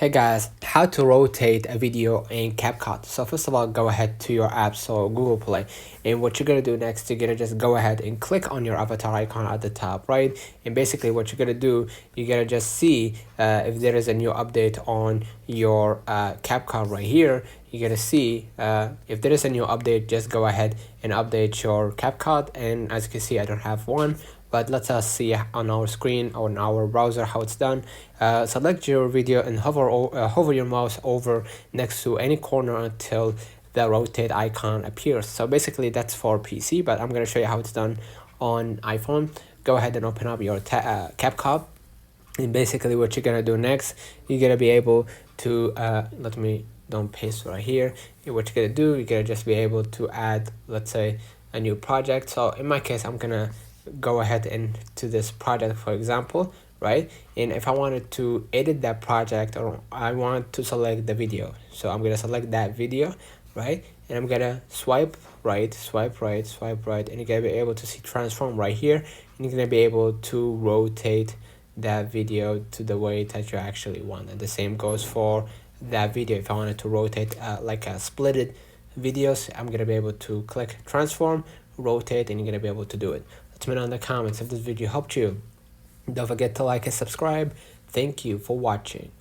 Hey guys, how to rotate a video in CapCut. So first of all, go ahead to your app, so Google Play, and what you're gonna do next, you're gonna just go ahead and click on your avatar icon at the top, right? And basically what you're gonna do, you're gonna just see if there is a new update on your CapCut right here. You're gonna see if there is a new update, just go ahead and update your CapCut. And as you can see, I don't have one, but let us see on our screen, on our browser, how it's done. Select your video and hover your mouse over next to any corner until the rotate icon appears. So basically that's for PC, but I'm going to show you how it's done on iPhone. Go ahead and open up your CapCut, and basically what you're going to do next, you're going to be able to let me don't paste right here. And what you're going to do, you're going to just be able to add, let's say, a new project. So in my case, I'm going to go ahead into this project, for example, right? And if I wanted to edit that project, or I want to select the video, so I'm gonna select that video, right? And I'm gonna swipe right, swipe right, swipe right, and you're gonna be able to see transform right here, and you're gonna be able to rotate that video to the way that you actually want. And the same goes for that video. If I wanted to rotate like a splitted videos, I'm gonna be able to click transform, rotate, and you're gonna be able to do it. Let me know in the comments if this video helped you. Don't forget to like and subscribe. Thank you for watching.